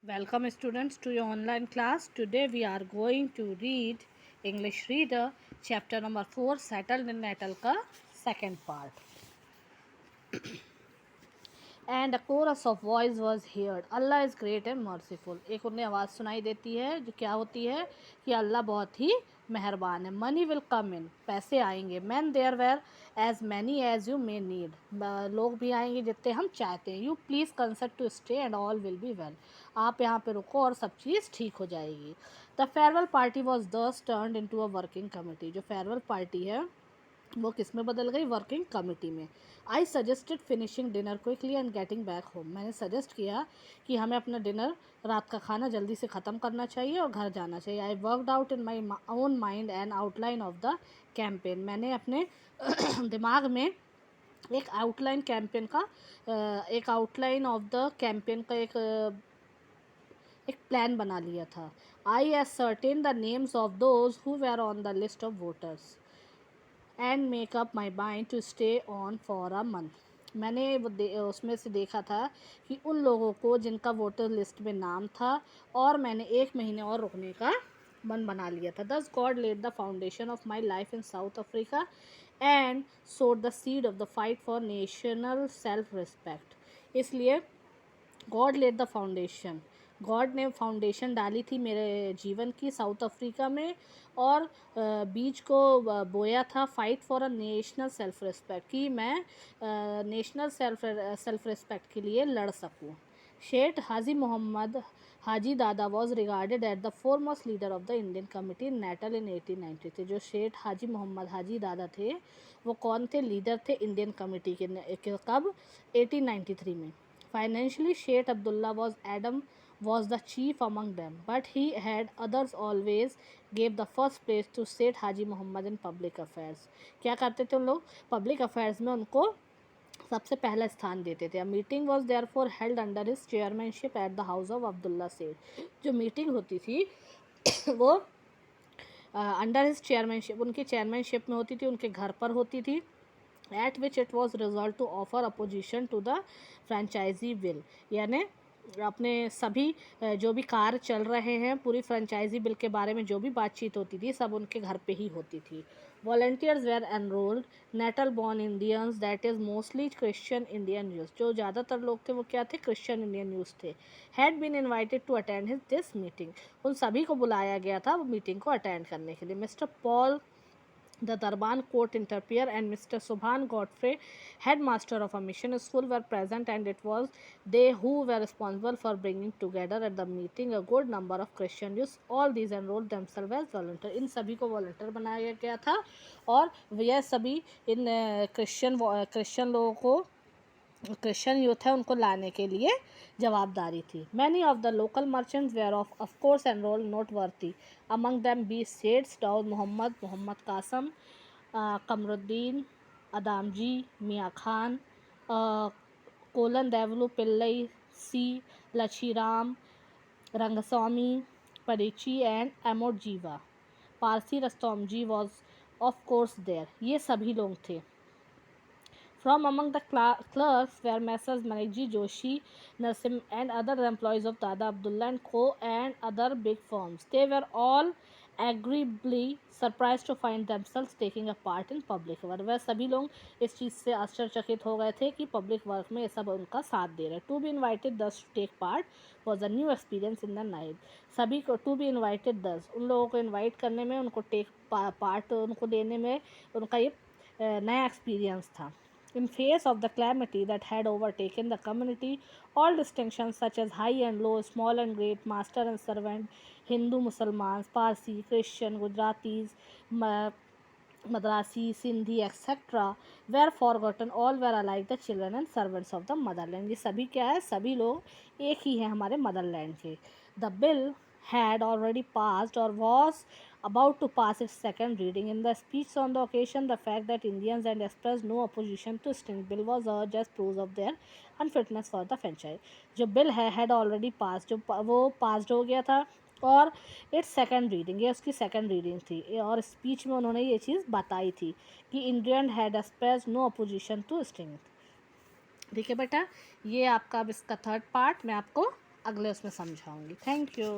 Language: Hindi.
Welcome students to your online class. Today we are going to read English Reader chapter number 4 Settled in Natal का second part. And a chorus of voice was heard. Allah is great and merciful. एक उन्हें आवाज़ सुनाई देती है जो क्या होती है कि अल्लाह बहुत ही मेहरबान है. मनी विल कम इन, पैसे आएंगे. Men there were as many as you may need, लोग भी आएंगे जितने हम चाहते हैं. You please consent to stay and all will be well, आप यहाँ पे रुको और सब चीज़ ठीक हो जाएगी. द फेयरवेल पार्टी वॉज दस turned into a working committee. जो फेयरवेल पार्टी है वो किस में बदल गई? वर्किंग कमेटी में. I suggested finishing dinner quickly and getting back home. मैंने सजेस्ट किया कि हमें अपना डिनर, रात का खाना जल्दी से ख़त्म करना चाहिए और घर जाना चाहिए. I worked out in my own mind and outline of the campaign. मैंने अपने दिमाग में एक आउटलाइन कैंपेन का एक आउटलाइन ऑफ द कैंपेन का एक प्लान बना लिया था. I ascertained the names of those who were on the list of voters and make up my mind to stay on for a month. मैंने उसमें से देखा था कि उन लोगों को जिनका वोटर लिस्ट में नाम था और मैंने एक महीने और रुकने का मन बना लिया था. Thus God laid the foundation of my life in South Africa and sowed the seed of the fight for national self respect. इसलिए God laid the foundation, God ने फाउंडेशन डाली थी मेरे जीवन की साउथ अफ्रीका में और बीज को बोया था fight for a national self respect, कि मैं नेशनल सेल्फ रिस्पेक्ट के लिए लड़ सकूं. शेठ हाजी Mohammed Haji Dada was regarded at the foremost leader of the Indian committee in Natal in 1893. जो शेठ हाजी मोहम्मद हाजी दादा थे वो कौन थे? लीडर थे इंडियन कमिटी के कब? 1893 में. Financially, Sheikh Abdullah was the chief among them, but he had others always gave the first place to Sheikh Haji Muhammad in public affairs. क्या करते थे उन लोग? पब्लिक अफेयर्स में उनको सबसे पहला स्थान देते थे. Meeting was there for held under his chairmanship at the house of Abdulla Sheth. जो मीटिंग होती थी वो अंडर हिज चेयरमैनशिप, उनकी चेयरमैनशिप में होती थी, उनके घर पर होती थी. At which it was resolved to offer opposition to the franchisee bill. यानी अपने सभी जो भी कार्य चल रहे हैं पूरी फ्रेंचाइजी बिल के बारे में जो भी बातचीत होती थी सब उनके घर पे ही होती थी. Volunteers were enrolled. Natal born Indians, that is mostly Christian Indian youth. जो ज़्यादातर लोग थे वो क्या थे? क्रिश्चियन इंडियन यूथ थे. Had been invited to attend his this meeting. उन सभी को बुलाया गया था वो मीटिंग को अटेंड करने के लिए. Mister Paul the Durban court interpreter and Mr. Subhan Godfrey, headmaster of a mission school, were present, and it was they who were responsible for bringing together at the meeting a good number of Christian youths. All these enrolled themselves as volunteer. इन सभी को वॉलंटियर बनाया गया था और यह सभी इन क्रिश्चियन लोगों को, क्रिश्चियन यूथ है उनको लाने के लिए जवाबदारी थी. Many of the local merchants were of course enrol noteworthy. Among them be Seths Daud Mohammed, Mohammed Kasam, Kamruddin, Adamji, Miyan Khan, Colandavellu Pillai, C Lachhiram, Rangaswami, Padayachi and Amojiva. Parsi Rustomji was of course there. ये सभी लोग थे. From among the clerks were Messrs. Manekji Joshi, Narsim, and other employees of Dada Abdullah and Co. and other big firms. They were all agreeably surprised to find themselves taking a part in public work. वह सभी लोग इस चीज़ से आश्चर्यचकित हो गए थे कि पब्लिक वर्क में ये सब उनका साथ दे रहे. To be invited thus to take part was a new experience in the night. सभी को टू बी इन्वाइटेड दस, उन लोगों को इन्वाइट करने में, उनको टेक पार्ट उनको देने में उनका ये नया एक्सपीरियंस था. In face of the calamity that had overtaken the community, all distinctions such as high and low, small and great, master and servant, Hindu, Muslims, Parsi, Christian, Gujaratis, Madrasi, Sindhi, etc., were forgotten. All were alike the children and servants of the motherland. ये सभी क्या है? सभी लोग एक ही हैं हमारे मदरलैंड के. The bill had already passed or was about to pass its second reading. In the speech on the occasion, the fact that Indians had expressed no opposition to Sting bill was urged as proof of their unfitness for the franchise. जो बिल है had already passed, जो वो passed हो गया था और इट्स सेकेंड रीडिंग, ये उसकी सेकेंड रीडिंग थी. और स्पीच में उन्होंने ये चीज़ बताई थी कि Indian had express no opposition to sting. ठीक है बेटा, ये आपका अब इसका थर्ड पार्ट मैं आपको अगले उसमें समझाऊंगी। Thank you.